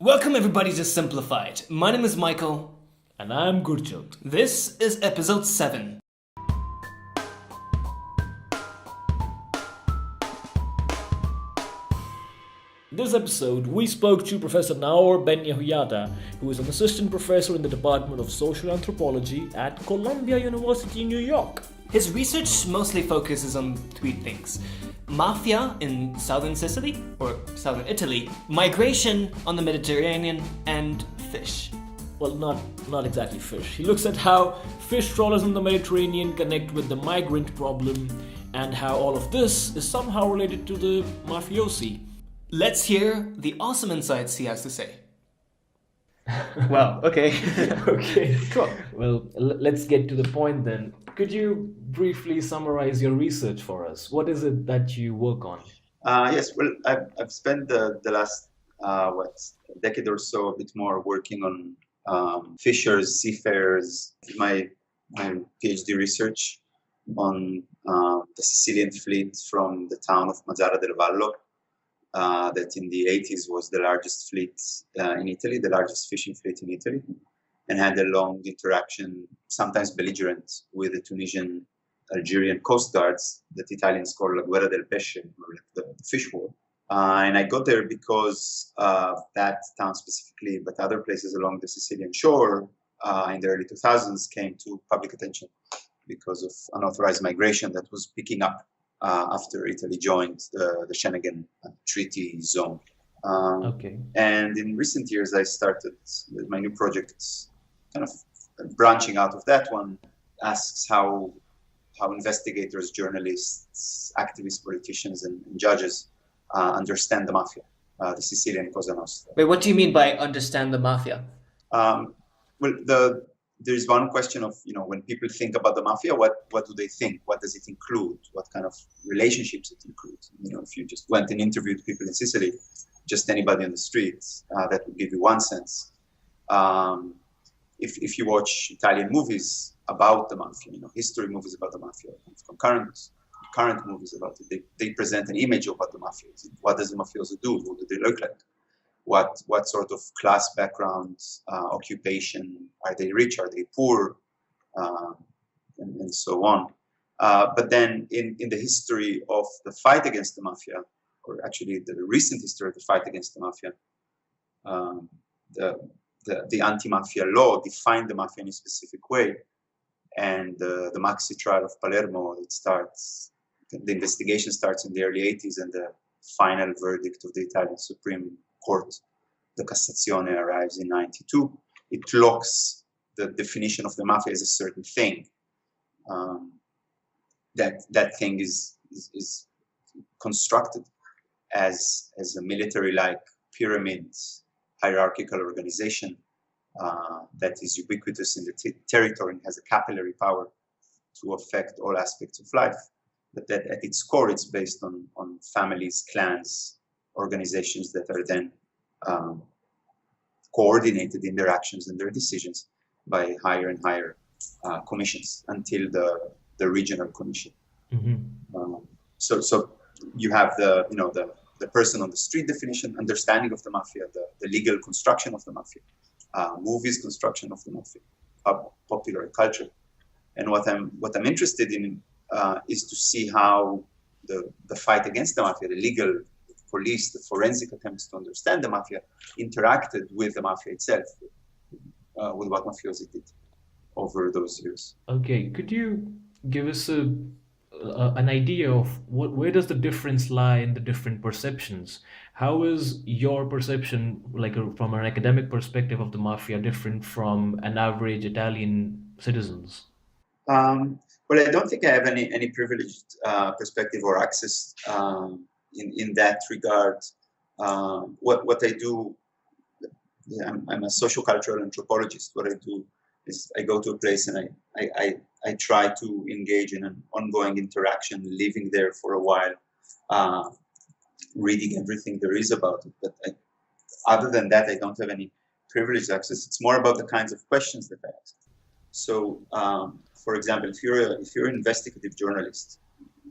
Welcome everybody to Simplified. My name is Michael. And I'm Gurjot. This is episode 7. In this episode, we spoke to Professor Naor Ben-Yehoyada, who is an assistant professor in the Department of Social Anthropology at Columbia University, New York. His research mostly focuses on three things: Mafia in southern Sicily, or southern Italy, migration on the Mediterranean, and fish. Well, not exactly fish. He looks at how fish trawlers in the Mediterranean connect with the migrant problem and how all of this is somehow related to the mafiosi. Let's hear the awesome insights he has to say. Well, okay. Okay, sure. Well, let's get to the point then. Could you briefly summarize your research for us? What is it that you work on? Yes, well, I've spent the last, decade or so, a bit more working on fishers, seafarers. My PhD research on the Sicilian fleet from the town of Mazara del Vallo, that in the 80s was the largest fleet in Italy, the largest fishing fleet in Italy, and had a long interaction, sometimes belligerent, with the Tunisian, Algerian coast guards that Italians call La Guerra del Pesce, or the fish war. And I got there because that town specifically, but other places along the Sicilian shore in the early 2000s came to public attention because of unauthorized migration that was picking up after Italy joined the Schengen Treaty zone. Okay. And in recent years, I started with my new project, kind of branching out of that one, asks how investigators, journalists, activists, politicians, and judges understand the mafia, the Sicilian Cosa Nostra. Wait, what do you mean by understand the mafia? Well, there's one question of, when people think about the mafia, what do they think? What does it include? What kind of relationships it includes? If you just went and interviewed people in Sicily, just anybody on the streets, that would give you one sense. If you watch Italian movies about the mafia, history movies about the mafia, current movies about it, they present an image of what the mafia is. What does the mafioso do? What do they look like? What sort of class background, occupation? Are they rich? Are they poor? And so on. But then in the history of the fight against the mafia, or actually the recent history of the fight against the mafia, the anti-mafia law defined the mafia in a specific way. And the Maxi trial of Palermo, the investigation starts in the early 80s, and the final verdict of the Italian Supreme Court, the Cassazione, arrives in 92. It locks the definition of the mafia as a certain thing. That thing is constructed as a military-like pyramid, hierarchical organization that is ubiquitous in the territory and has a capillary power to affect all aspects of life. But that at its core, it's based on families, clans, organizations that are then coordinated in their actions and their decisions by higher and higher commissions until the regional commission. Mm-hmm. So you have the person on the street definition, understanding of the mafia, the legal construction of the mafia, movies construction of the mafia, popular culture. And what I'm interested in is to see how the fight against the mafia, the legal police, the forensic attempts to understand the mafia, interacted with the mafia itself, with what mafiosi did over those years. Okay, could you give us an idea of where does the difference lie in the different perceptions? How is your perception, from an academic perspective of the mafia, different from an average Italian citizens? Well, I don't think I have any privileged perspective or access in that regard. What I do, I'm a social cultural anthropologist. What I do is I go to a place and I try to engage in an ongoing interaction, living there for a while, reading everything there is about it. But other than that, I don't have any privileged access. It's more about the kinds of questions that I ask. So, for example, if you're an investigative journalist,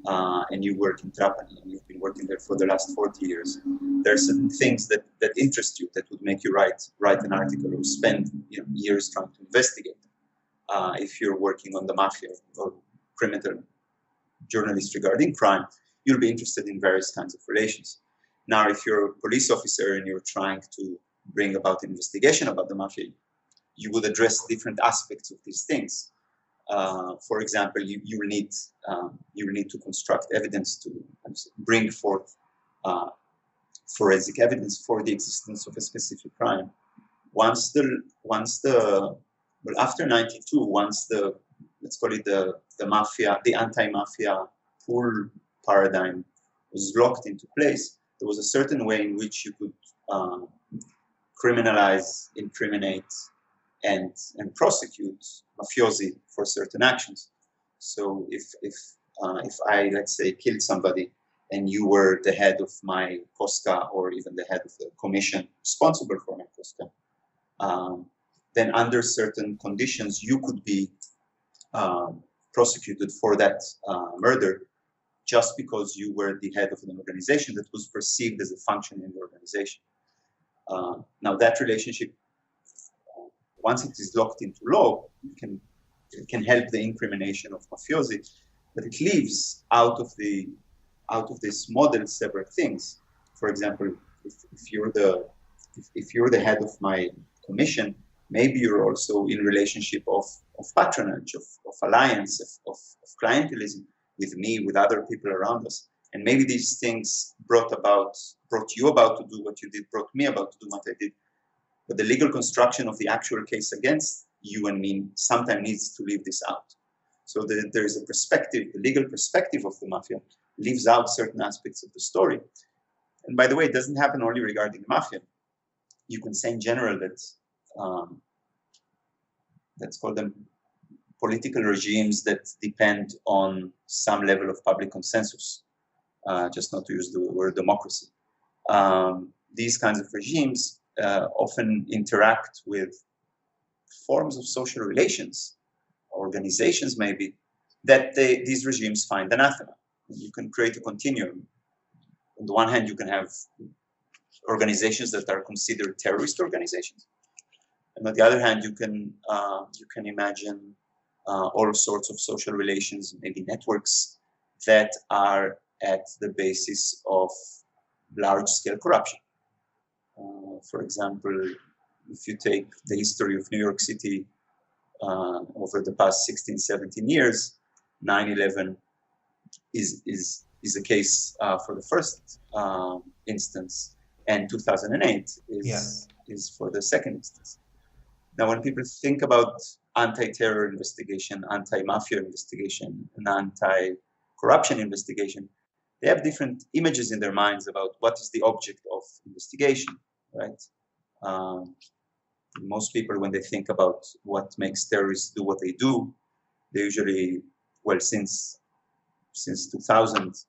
and you work in Trapani and you've been working there for the last 40 years, there are certain things that interest you that would make you write an article or spend years trying to investigate. If you're working on the mafia or criminal journalist regarding crime, you'll be interested in various kinds of relations. Now, if you're a police officer and you're trying to bring about an investigation about the mafia, you would address different aspects of these things. For example, you will need to construct evidence to bring forth forensic evidence for the existence of a specific crime. After '92, once let's call it the mafia, the anti-mafia pull paradigm was locked into place, there was a certain way in which you could criminalize, incriminate, and prosecute mafiosi for certain actions. So if I, let's say, killed somebody and you were the head of my Cosca or even the head of the commission responsible for my Cosca, then under certain conditions you could be prosecuted for that murder just because you were the head of an organization that was perceived as a function in the organization. Now that relationship, once it is locked into law, it can help the incrimination of mafiosi, but it leaves out of this model several things. For example, if you're the head of my commission, maybe you're also in relationship of patronage, of alliance, of clientelism with me, with other people around us. And maybe these things brought you about to do what you did, brought me about to do what I did. But the legal construction of the actual case against you and me sometimes needs to leave this out. So there is a perspective, the legal perspective of the mafia leaves out certain aspects of the story. And by the way, it doesn't happen only regarding the mafia. You can say in general that, let's call them political regimes that depend on some level of public consensus, just not to use the word democracy. These kinds of regimes often interact with forms of social relations, organizations maybe, that these regimes find anathema. You can create a continuum. On the one hand, you can have organizations that are considered terrorist organizations, and on the other hand, you can imagine all sorts of social relations, maybe networks that are at the basis of large-scale corruption. For example, if you take the history of New York City over the past 16, 17 years, 9/11 is a case for the first instance, and 2008 is for the second instance. Now, when people think about anti-terror investigation, anti-mafia investigation, and anti-corruption investigation, they have different images in their minds about what is the object of investigation, right? Most people, when they think about what makes terrorists do what they do, they usually, well, since 2000,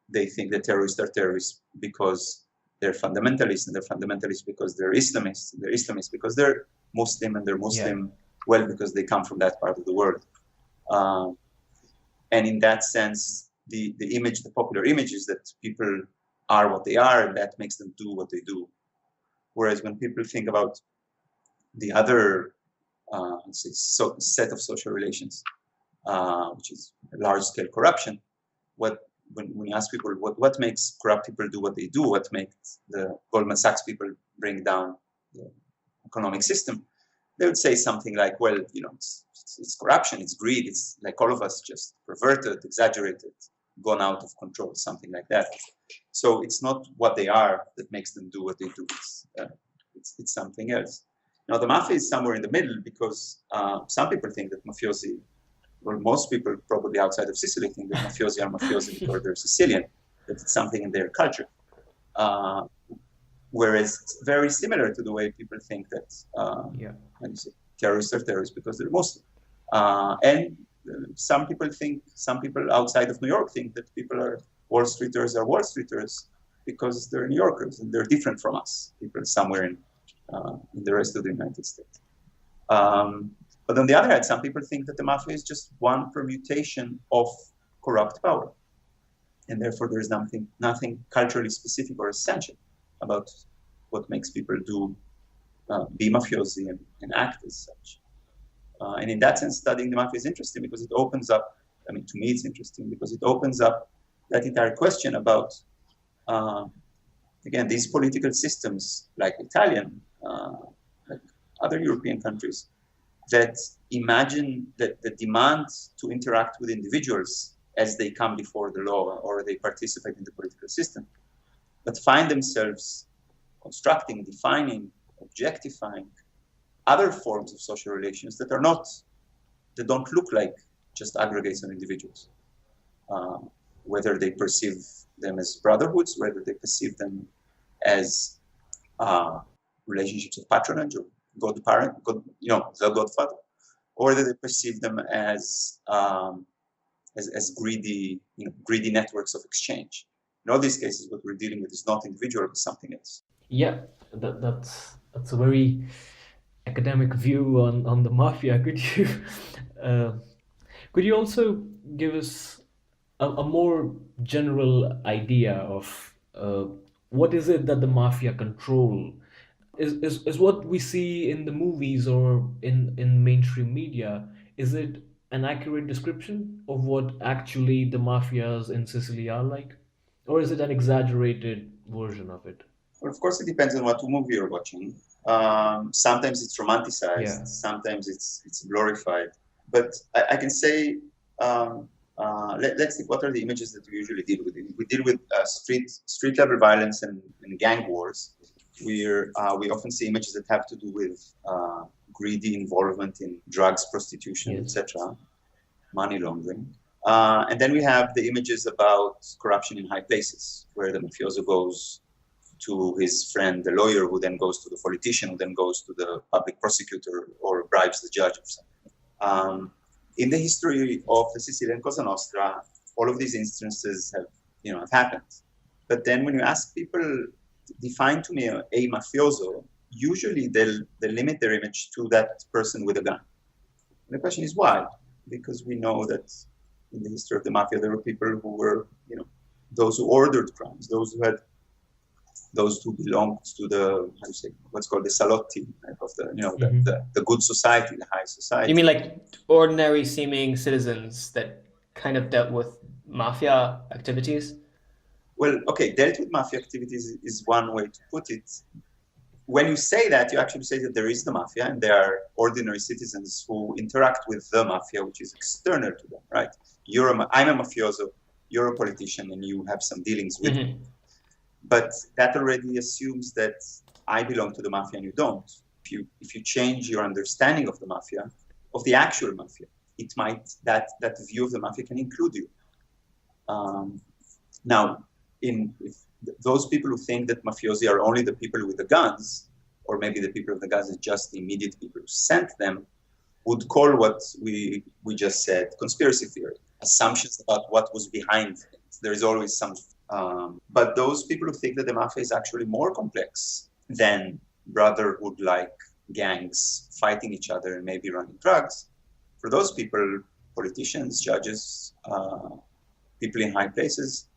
they think that terrorists are terrorists because they're fundamentalists, and they're fundamentalists because they're Islamists, and they're Islamists because they're Muslim, and they're Muslim, well, because they come from that part of the world. And in that sense, the popular image is that people are what they are, and that makes them do what they do. Whereas when people think about the other set of social relations, which is large-scale corruption, when you ask people what makes corrupt people do what they do, what makes the Goldman Sachs people bring down the economic system, they would say something like, well, it's corruption, it's greed, it's like all of us, just perverted, exaggerated, gone out of control, something like that. So it's not what they are that makes them do what they do. It's something else. Now, the mafia is somewhere in the middle because some people think that mafiosi, well, most people probably outside of Sicily think that mafiosi are mafiosi because they're Sicilian, that it's something in their culture. Whereas it's very similar to the way people think that terrorists are terrorists because they're Muslim. And some people outside of New York think that Wall Streeters are Wall Streeters because they're New Yorkers and they're different from us, people somewhere in the rest of the United States. But on the other hand, some people think that the mafia is just one permutation of corrupt power. And therefore, there is nothing culturally specific or essential about what makes people be mafiosi and act as such. And in that sense, studying the mafia is interesting because it opens up, to me it's interesting because it opens up that entire question about, again, these political systems like Italian, like other European countries, that imagine that the demand to interact with individuals as they come before the law or they participate in the political system, but find themselves constructing, defining, objectifying other forms of social relations that don't look like just aggregates of individuals. Whether they perceive them as brotherhoods, whether they perceive them as relationships of patronage or the godfather, or whether they perceive them as greedy networks of exchange. In all these cases, what we're dealing with is not individual, but something else. Yeah, that's a very academic view on the mafia. Could you also give us a more general idea of what is it that the mafia control? Is what we see in the movies or in mainstream media, is it an accurate description of what actually the mafias in Sicily are like? Or is it an exaggerated version of it? Well, of course, it depends on what movie you're watching. Sometimes it's romanticized, Yeah. sometimes it's glorified. But I can say, let's see, what are the images that we usually deal with? We deal with street level violence and gang wars. We often see images that have to do with greedy involvement in drugs, prostitution, Yes. etc., money laundering. And then we have the images about corruption in high places, where the mafioso goes to his friend, the lawyer, who then goes to the politician, who then goes to the public prosecutor or bribes the judge or something. In the history of the Sicilian Cosa Nostra, all of these instances have happened. But then when you ask people, define to me a mafioso, usually they'll limit their image to that person with a gun. And the question is why? Because we know that in the history of the mafia, there were people who were, those who ordered crimes, those who belonged to what's called the salotti of the good society, the high society. You mean like ordinary seeming citizens that kind of dealt with mafia activities? Well, okay, dealt with mafia activities is one way to put it. When you say that, you actually say that there is the mafia and there are ordinary citizens who interact with the mafia, which is external to them, right? I'm a mafioso, you're a politician, and you have some dealings with me. But that already assumes that I belong to the mafia and you don't. If you change your understanding of the mafia, of the actual mafia, it might that view of the mafia can include you. Now, if those people who think that mafiosi are only the people with the guns, or maybe the people with the guns is just the immediate people who sent them, would call what we just said conspiracy theory, assumptions about what was behind things. There is always some. But those people who think that the mafia is actually more complex than brotherhood-like gangs fighting each other and maybe running drugs, for those people, politicians, judges, people in high places,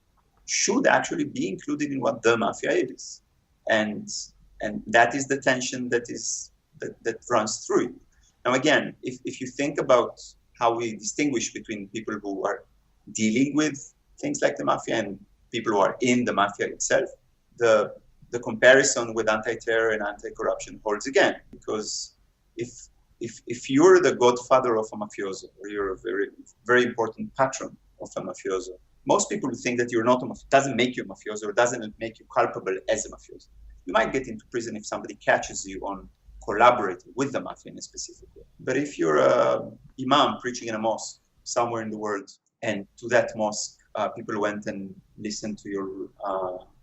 should actually be included in what the mafia is. And that is the tension that runs through it. Now, again, if you think about how we distinguish between people who are dealing with things like the mafia and people who are in the mafia itself, the comparison with anti-terror and anti-corruption holds again. Because if you're the godfather of a mafioso, or you're a very, very important patron of a mafioso, most people who think that you're not a mafioso doesn't make you a mafioso or doesn't make you culpable as a mafioso. You might get into prison if somebody catches you on collaborating with the mafia in a specific way. But if you're an imam preaching in a mosque somewhere in the world, and to that mosque, people went and listened to your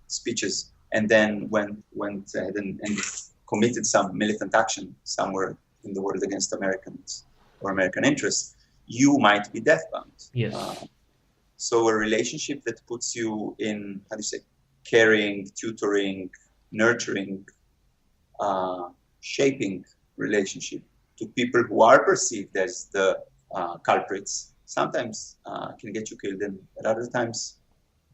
speeches, and then went ahead and committed some militant action somewhere in the world against Americans or American interests, you might be death-bound. Yes. So a relationship that puts you in, caring, tutoring, nurturing, shaping relationship to people who are perceived as the culprits, sometimes can get you killed, and at other times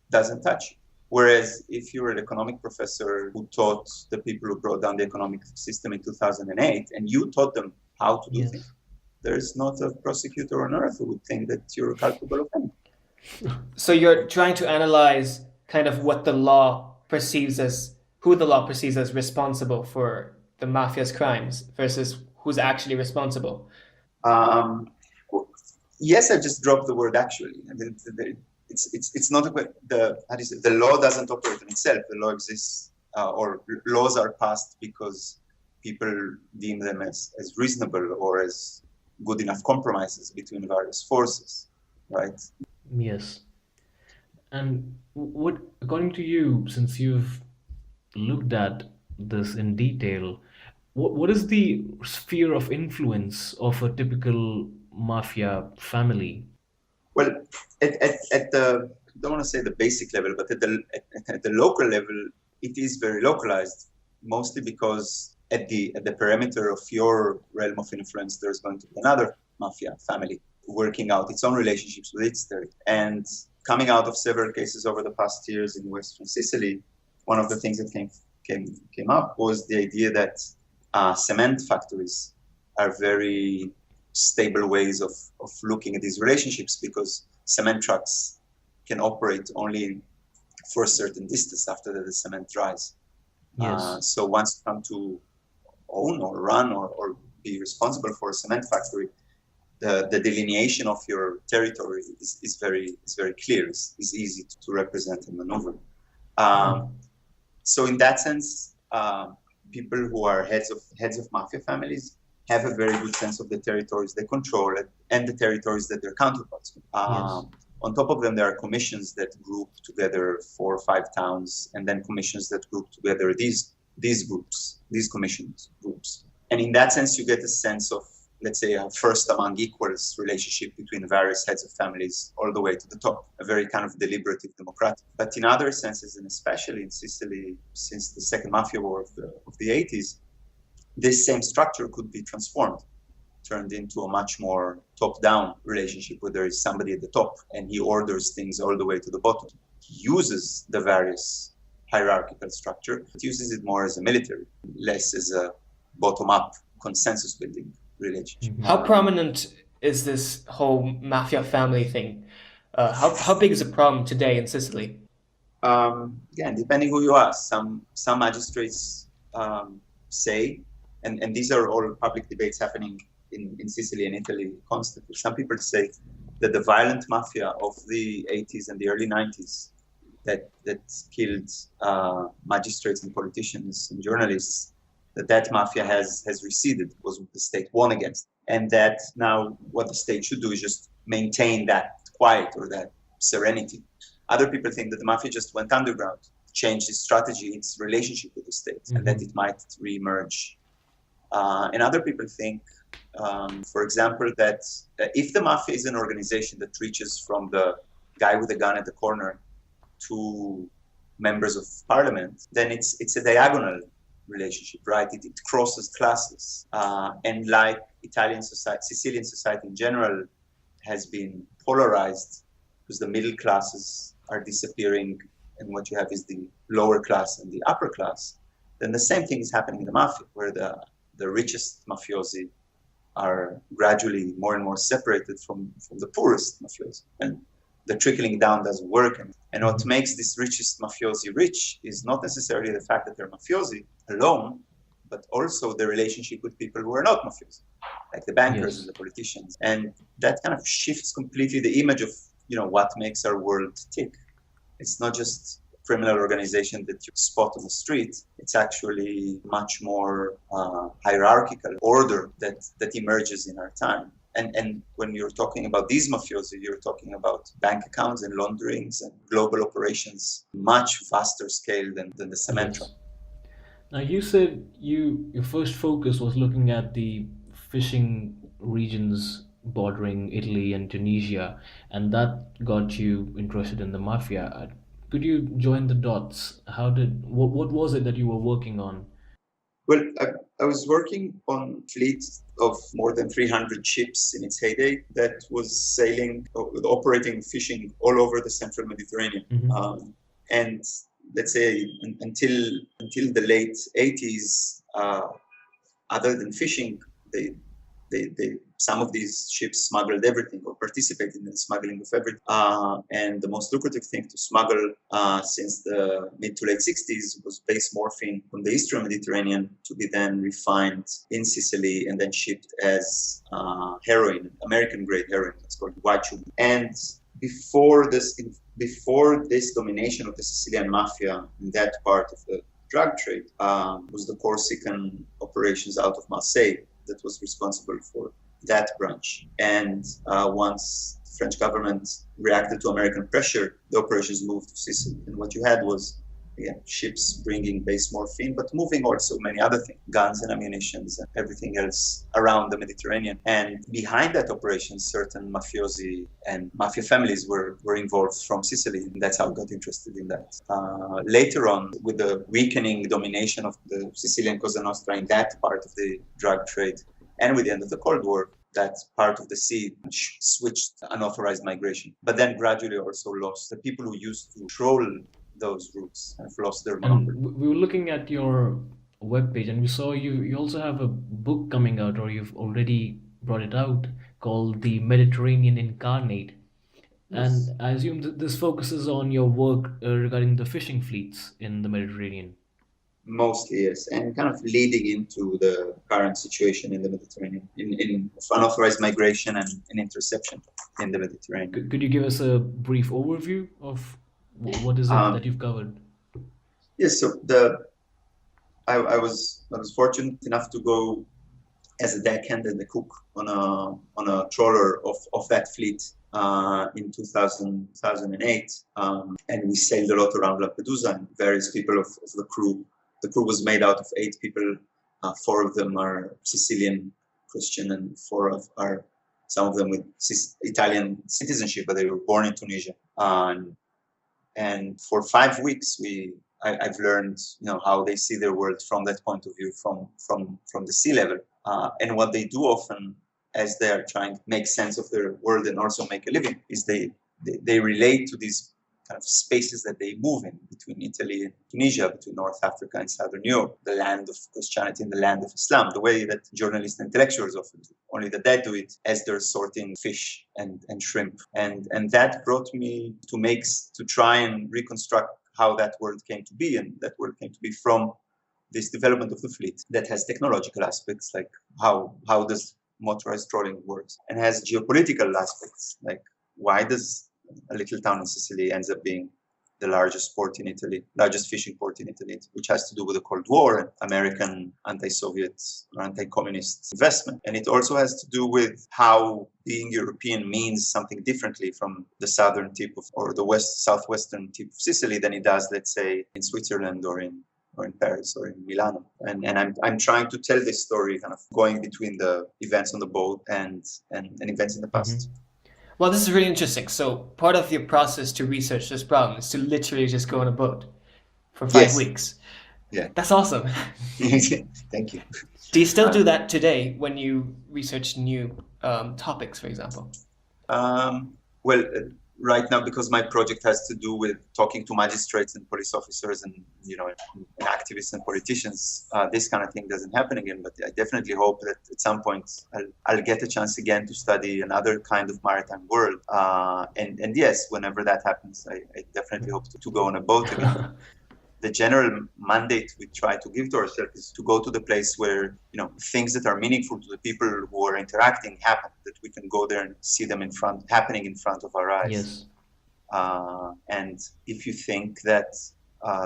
doesn't touch you. Whereas if you're an economic professor who taught the people who brought down the economic system in 2008, and you taught them how to do Yes. things, there's not a prosecutor on earth who would think that you're culpable of anything. So you're trying to analyze kind of what the law perceives as, who the law perceives as responsible for the mafia's crimes versus who's actually responsible. Yes, I just dropped the word actually. I mean, it's not the law doesn't operate on itself. The law exists, or laws are passed because people deem them as reasonable or as good enough compromises between various forces, right? Yes. And what, according to you, since you've looked at this in detail, what is the sphere of influence of a typical mafia family? Well, at the, I don't want to say the basic level, but at the local level, it is very localized, mostly because at the perimeter of your realm of influence, there's going to be another mafia family working out its own relationships with its territory. And coming out of several cases over the past years in Western Sicily, one of the things that came up was the idea that cement factories are very stable ways of looking at these relationships, because cement trucks can operate only for a certain distance after the cement dries. Yes. So once you come to own or run or be responsible for a cement factory, the delineation of your territory is very clear. It's easy to represent and maneuver. So in that sense, people who are heads of mafia families have a very good sense of the territories they control and the territories that their counterparts control. Yes. On top of them, there are commissions that group together 4 or 5 towns, and then commissions that group together these groups, these commissions groups. And in that sense, you get a sense of, let's say, a first among equals relationship between various heads of families all the way to the top, a very kind of deliberative democratic. But in other senses, and especially in Sicily, since the second mafia war of the 80s, this same structure could be transformed, turned into a much more top-down relationship where there is somebody at the top and he orders things all the way to the bottom. He uses the various hierarchical structure, but uses it more as a military, less as a bottom-up consensus-building relationship. How prominent is this whole mafia family thing? How big is the problem today in Sicily? Again, depending who you ask, some magistrates say, and these are all public debates happening in Sicily and Italy constantly. Some people say that the violent mafia of the 80s and the early 90s that killed magistrates and politicians and journalists, that mafia has receded, was what the state won against. And that now what the state should do is just maintain that quiet or that serenity. Other people think that the mafia just went underground, changed its strategy, its relationship with the state, and that it might re-emerge. And other people think, for example, that if the mafia is an organization that reaches from the guy with the gun at the corner to members of parliament, then it's a diagonal relationship, right? It crosses classes. And like Italian society, Sicilian society in general has been polarized because the middle classes are disappearing and what you have is the lower class and the upper class, then the same thing is happening in the mafia, where the richest mafiosi are gradually more and more separated from the poorest mafiosi. And the trickling down doesn't work. And what makes this richest mafiosi rich is not necessarily the fact that they're mafiosi alone, but also the relationship with people who are not mafiosi, like the bankers and the politicians. And that kind of shifts completely the image of, what makes our world tick. It's not just a criminal organization that you spot on the street. It's actually much more hierarchical order that emerges in our time. And when you're talking about these mafiosi, you're talking about bank accounts and launderings and global operations, much vaster scale than the cement truck. Now you said your first focus was looking at the fishing regions bordering Italy and Tunisia, and that got you interested in the mafia. Could you join the dots? What was it that you were working on? Well, I was working on fleets of more than 300 ships in its heyday that was sailing, operating, fishing all over the central Mediterranean. And let's say until the late 80s, other than fishing, some of these ships smuggled everything or participated in the smuggling of everything. And the most lucrative thing to smuggle since the mid to late 60s was base morphine from the eastern Mediterranean to be then refined in Sicily and then shipped as heroin, American-grade heroin. It's called guaichu. And before this domination of the Sicilian mafia in that part of the drug trade was the Corsican operations out of Marseille that was responsible for that branch. And once the French government reacted to American pressure, the operations moved to Sicily. And what you had was, again, ships bringing base morphine, but moving also many other things, guns and ammunitions and everything else around the Mediterranean. And behind that operation, certain mafiosi and mafia families were involved from Sicily. And that's how I got interested in that. Later on, with the weakening domination of the Sicilian Cosa Nostra in that part of the drug trade, and with the end of the Cold War, that part of the sea switched to unauthorized migration. But then gradually also lost the people who used to control those routes have lost their monopoly. We were looking at your webpage and we saw you also have a book coming out, or you've already brought it out, called The Mediterranean Incarnate. Yes. And I assume that this focuses on your work regarding the fishing fleets in the Mediterranean. Mostly, yes, and kind of leading into the current situation in the Mediterranean, in unauthorized migration and interception in the Mediterranean. Could you give us a brief overview of what is it that you've covered? Yes, so I was fortunate enough to go as a deckhand and a cook on a trawler of that fleet in 2008, and we sailed a lot around Lampedusa, and various people of the crew. The crew was made out of 8 people. 4 of them are Sicilian Christian, and 4 are some of them with Italian citizenship, but they were born in Tunisia. And for 5 weeks, I've learned, how they see their world from that point of view, from the sea level. And what they do often, as they are trying to make sense of their world and also make a living, is they relate to these kind of spaces that they move in between Italy and Tunisia, between North Africa and Southern Europe, the land of Christianity and the land of Islam, the way that journalists and intellectuals often do. Only that they do it as they're sorting fish and shrimp. And that brought me to try and reconstruct how that world came to be, and that world came to be from this development of the fleet that has technological aspects, like how does motorized trawling works, and has geopolitical aspects, like why does a little town in Sicily ends up being the largest fishing port in Italy, which has to do with the Cold War and American anti-Soviet or anti-communist investment. And it also has to do with how being European means something differently from the southern tip or the southwestern tip of Sicily than it does, let's say, in Switzerland or in Paris or in Milano. And I'm trying to tell this story kind of going between the events on the boat and events in the past. Mm-hmm. Well, this is really interesting. So part of your process to research this problem is to literally just go on a boat for 5 weeks. Yeah. That's awesome. Thank you. Do you still do that today when you research new topics, for example? Well, right now, because my project has to do with talking to magistrates and police officers and activists and politicians, this kind of thing doesn't happen again. But I definitely hope that at some point I'll get a chance again to study another kind of maritime world. And yes, whenever that happens, I definitely hope to go on a boat again. The general mandate we try to give to ourselves is to go to the place where things that are meaningful to the people who are interacting happen, that we can go there and see them happening in front of our eyes. Yes. And if you think that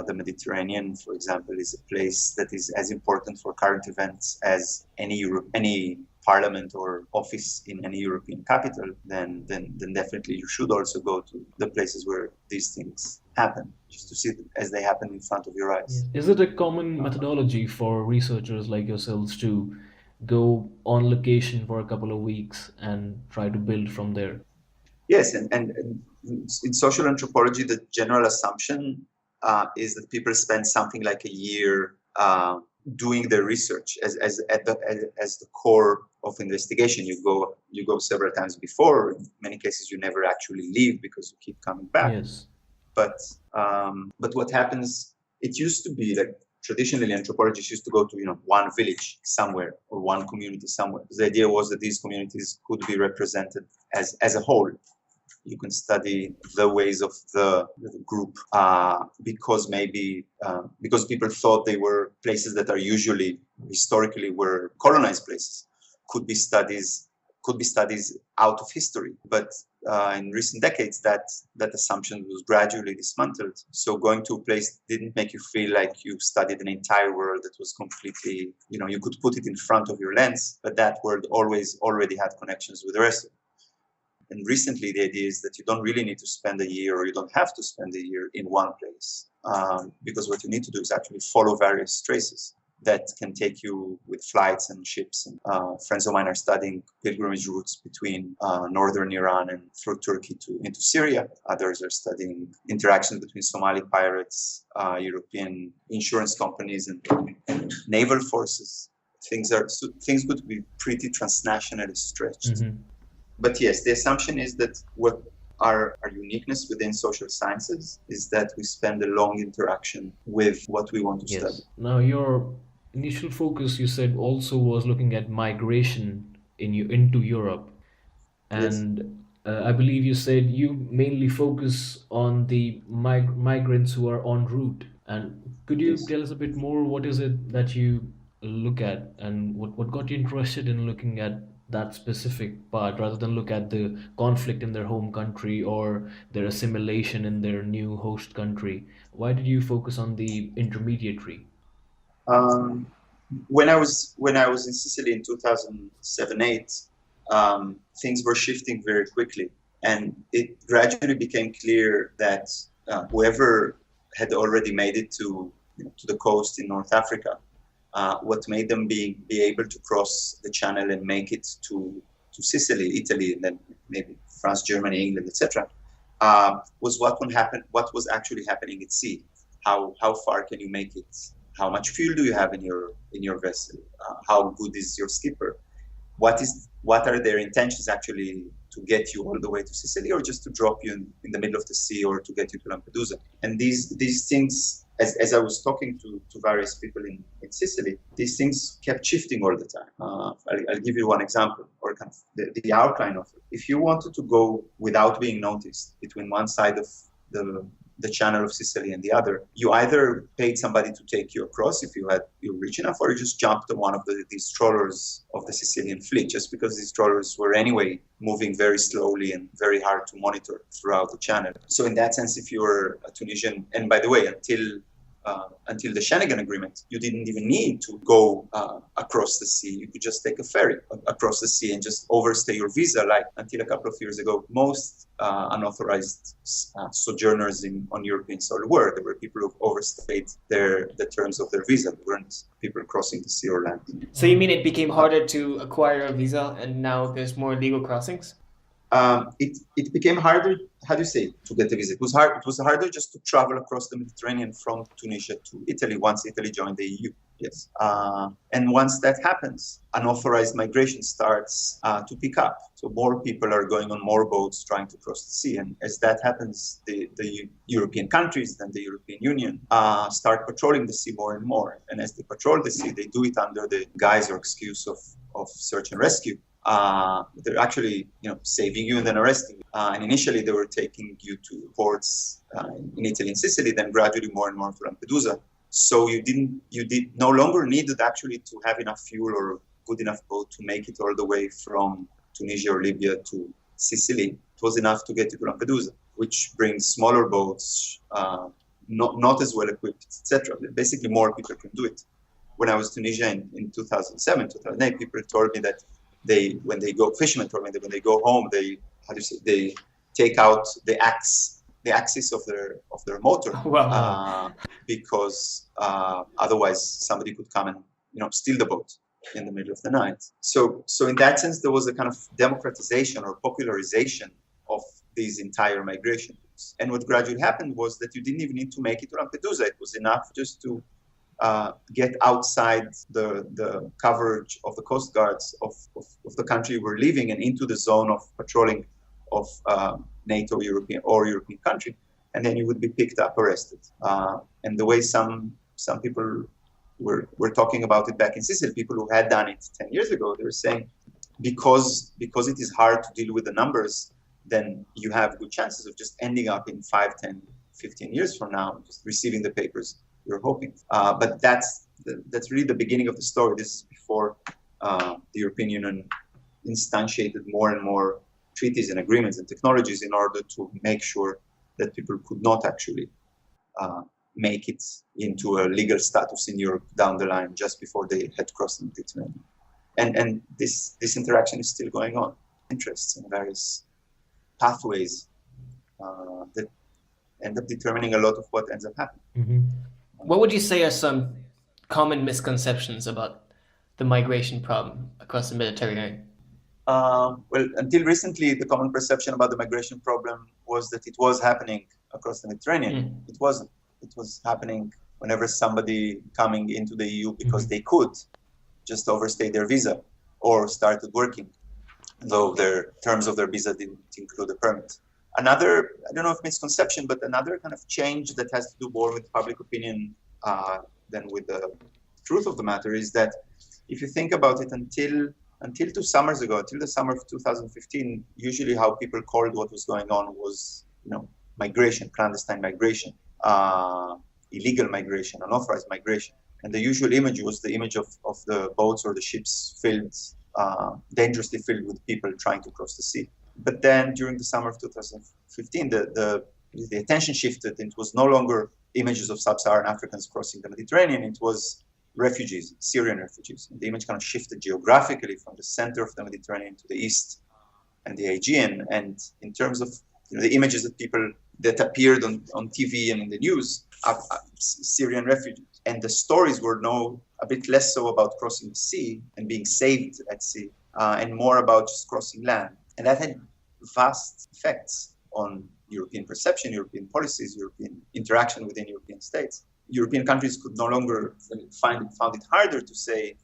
the Mediterranean, for example, is a place that is as important for current events as any parliament or office in any European capital, then definitely you should also go to the places where these things happen, just to see them as they happen in front of your eyes. Is it a common methodology for researchers like yourselves to go on location for a couple of weeks and try to build from there? Yes, and in social anthropology, the general assumption is that people spend something like a year doing their research as the core of investigation. You go several times before. In many cases, you never actually leave because you keep coming back. Yes. But what happens? It used to be like traditionally anthropologists used to go to one village somewhere or one community somewhere. The idea was that these communities could be represented as a whole. You can study the ways of the group because people thought they were places that are usually historically were colonized places. Could be studies out of history, but in recent decades that assumption was gradually dismantled. So going to a place didn't make you feel like you studied an entire world that was completely, you could put it in front of your lens, but that world always already had connections with the rest of it. And recently, the idea is that you don't really need to spend a year, or you don't have to spend a year in one place, because what you need to do is actually follow various traces that can take you with flights and ships. And friends of mine are studying pilgrimage routes between northern Iran and through Turkey into Syria. Others are studying interactions between Somali pirates, European insurance companies, and naval forces. Things could be pretty transnationally stretched. Mm-hmm. But yes, the assumption is that what our uniqueness within social sciences is that we spend a long interaction with what we want to study. Now, your initial focus, you said, also was looking at migration into Europe. And yes. I believe you said you mainly focus on the migrants who are en route. And could you tell us a bit more? What is it that you look at, and what got you interested in looking at that specific part rather than look at the conflict in their home country or their assimilation in their new host country? Why did you focus on the intermediary? When I was in Sicily in 2007-8, things were shifting very quickly, and it gradually became clear that whoever had already made it to the coast in North Africa, what made them be able to cross the channel and make it to Sicily, Italy, and then maybe France, Germany, England, etc., was what was actually happening at sea. How far can you make it? How much fuel do you have in your vessel? How good is your skipper? What are their intentions actually to get you all the way to Sicily, or just to drop you in the middle of the sea, or to get you to Lampedusa? And these things, as I was talking to various people in Sicily, these things kept shifting all the time. I'll give you one example, or kind of the outline of it. If you wanted to go without being noticed between one side of the channel of Sicily and the other, you either paid somebody to take you across if you're rich enough, or you just jumped on one of these trawlers of the Sicilian fleet, just because these trawlers were anyway moving very slowly and very hard to monitor throughout the channel. So in that sense, if you were a Tunisian, and by the way, until the Schengen Agreement, you didn't even need to go across the sea. You could just take a ferry across the sea and just overstay your visa. Like until a couple of years ago, most unauthorized sojourners on European soil were. There were people who overstayed the terms of their visa. There weren't people crossing the sea or land. So you mean it became harder to acquire a visa, and now there's more legal crossings? It became harder, to get a visa. It was harder just to travel across the Mediterranean from Tunisia to Italy once Italy joined the EU. Yes. And once that happens, unauthorized migration starts to pick up. So more people are going on more boats trying to cross the sea. And as that happens, the European countries and the European Union start patrolling the sea more and more. And as they patrol the sea, they do it under the guise or excuse of search and rescue. They're actually, saving you and then arresting you. And initially, they were taking you to ports in Italy and Sicily, then gradually more and more to Lampedusa. So you did no longer needed actually to have enough fuel or good enough boat to make it all the way from Tunisia or Libya to Sicily. It was enough to get you to Lampedusa, which brings smaller boats, not as well equipped, etc. Basically, more people can do it. When I was in Tunisia in 2007, 2008, people told me that fishermen told me that when they go home, they take out the axis of their motor. Wow. Because otherwise somebody could come and steal the boat in the middle of the night. So in that sense, there was a kind of democratization or popularization of these entire migration routes. And what gradually happened was that you didn't even need to make it to Lampedusa. It was enough just to get outside the coverage of the coast guards of the country you were living and into the zone of patrolling of NATO European country, and then you would be picked up, arrested. And the way some people were talking about it back in Sicily, people who had done it 10 years ago, they were saying, because it is hard to deal with the numbers, then you have good chances of just ending up in 5, 10, 15 years from now, just receiving the papers you're hoping. But that's really the beginning of the story. This is before the European Union instantiated more and more treaties and agreements and technologies in order to make sure that people could not actually make it into a legal status in Europe down the line just before they had crossed the Mediterranean. And this interaction is still going on. Interests in various pathways that end up determining a lot of what ends up happening. Mm-hmm. What would you say are some common misconceptions about the migration problem across the Mediterranean? Well, until recently, the common perception about the migration problem was that it was happening across the Mediterranean. It wasn't. It was happening whenever somebody coming into the EU because they could just overstay their visa or started working, though their terms of their visa didn't include a permit. Another, I don't know if misconception, but another kind of change that has to do more with public opinion than with the truth of the matter is that if you think about it, until 2 summers ago, until the summer of 2015, usually how people called what was going on was, migration, clandestine migration, illegal migration, unauthorized migration. And the usual image was the image of the boats or the ships filled, dangerously filled with people trying to cross the sea. But then during the summer of 2015, the attention shifted. It was no longer images of sub-Saharan Africans crossing the Mediterranean. It was refugees, Syrian refugees. And the image kind of shifted geographically from the center of the Mediterranean to the east and the Aegean. And in terms of the images that appeared on TV and in the news, Syrian refugees. And the stories were a bit less so about crossing the sea and being saved at sea, and more about just crossing land. And that had vast effects on European perception, European policies, European interaction within European states. European countries could no longer found it harder to say,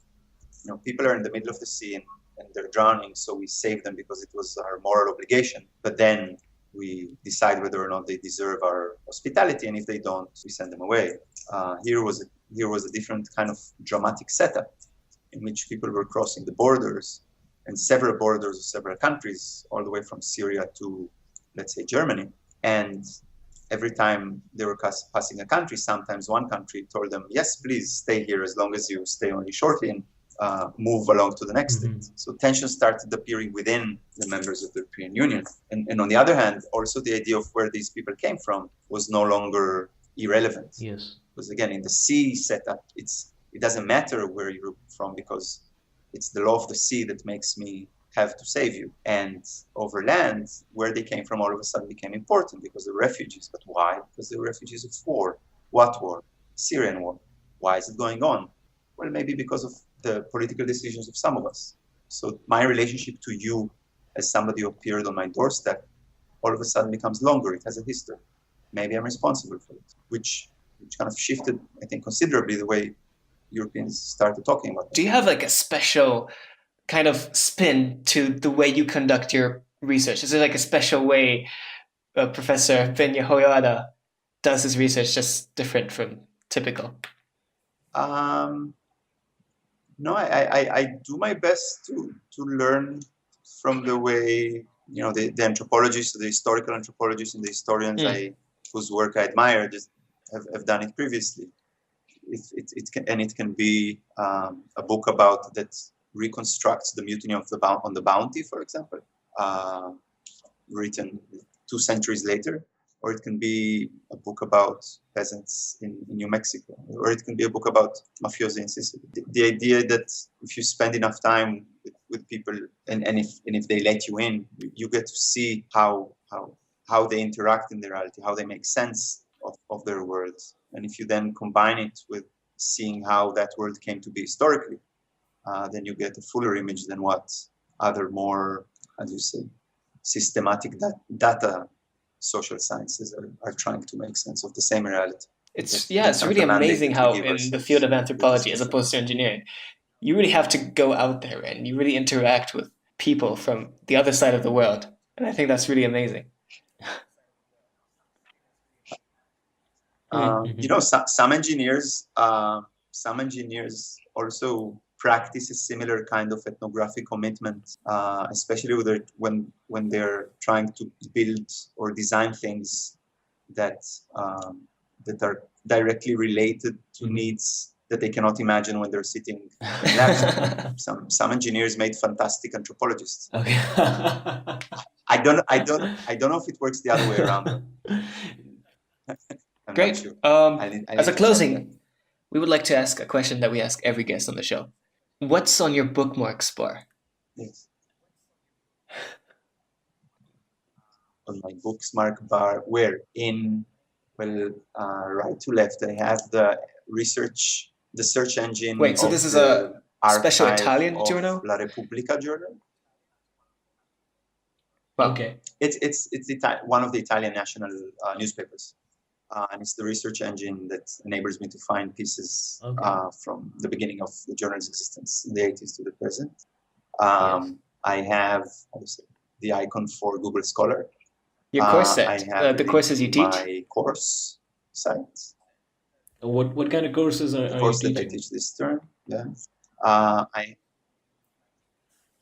people are in the middle of the sea and they're drowning, so we save them because it was our moral obligation. But then we decide whether or not they deserve our hospitality, and if they don't, we send them away. Here was a different kind of dramatic setup in which people were crossing the borders, and several borders of several countries, all the way from Syria to, let's say, Germany. And every time they were passing a country, sometimes one country told them, yes, please stay here as long as you stay only shortly and move along to the next state. So tensions started appearing within the members of the European Union. And on the other hand, also the idea of where these people came from was no longer irrelevant. Yes. Because again, in the sea setup, it doesn't matter where you're from because it's the law of the sea that makes me have to save you. And over land, where they came from all of a sudden became important because they're refugees. But why? Because they're refugees of war. What war? Syrian war. Why is it going on? Well, maybe because of the political decisions of some of us. So my relationship to you as somebody who appeared on my doorstep all of a sudden becomes longer. It has a history. Maybe I'm responsible for it, which kind of shifted, I think, considerably the way Europeans started talking about it. Do you have like a special kind of spin to the way you conduct your research? Is there like a special way Professor Ben-Yehoyada does his research just different from typical? No, I do my best to learn from the way, the anthropologists, the historical anthropologists and the historians whose work I admire just have done it previously. It can be a book that reconstructs the mutiny on the Bounty, for example, written 2 centuries later, or it can be a book about peasants in New Mexico, or it can be a book about mafiosi in Sicily. The idea that if you spend enough time with people, and if they let you in, you get to see how they interact in their reality, how they make sense of their worlds. And if you then combine it with seeing how that world came to be historically, then you get a fuller image than what other more, systematic data social sciences are trying to make sense of the same reality. It's That's really not a mandate amazing that we how give in the ourselves field of with anthropology, as discussion. opposed to engineering, you really have to go out there and you really interact with people from the other side of the world. And I think that's really amazing. You know, some engineers also practice a similar kind of ethnographic commitment, especially when they're trying to build or design things that that are directly related to needs that they cannot imagine when they're sitting in labs. Some engineers made fantastic anthropologists. Okay. I don't know if it works the other way around. I'm not Great. sure. I need As a to check that. closing, we would like to ask a question that we ask every guest on the show. What's on your bookmarks bar? Yes. On my bookmark bar, where in, well, right to left, I have the search engine Wait, so of this is the a special archive Italian of journal? La Repubblica journal. Well, Okay. It's one of the Italian national newspapers. And it's the research engine that enables me to find pieces from the beginning of the journal's existence in the 80s to the present. I have the icon for Google Scholar. your course I set, have the courses you teach? my course site. What kind of courses are The you course that I teaching? teach this term. Yeah. I'm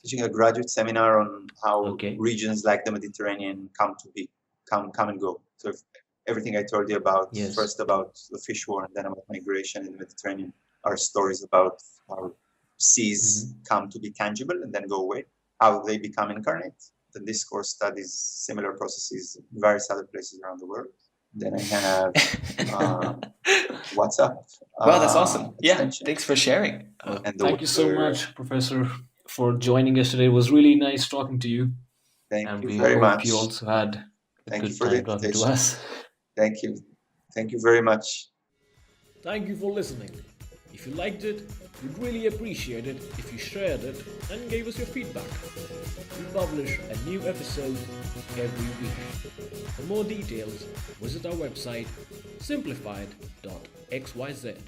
teaching a graduate seminar on how regions like the Mediterranean come and go. So everything I told you about, first about the fish war and then about migration in the Mediterranean, are stories about how seas come to be tangible and then go away, how they become incarnate. Then this course studies similar processes in various other places around the world. Then I have WhatsApp. Wow, that's awesome. Yeah, extension. thanks for sharing. And Thank you so much, Professor, for joining us today. It was really nice talking to you. Thank you we very hope much. you also had a Thank you good for the time talking to invitation. us. Thank you. Thank you very much. Thank you for listening. If you liked it, we'd really appreciate it if you shared it and gave us your feedback. We publish a new episode every week. For more details, visit our website simplified.xyz.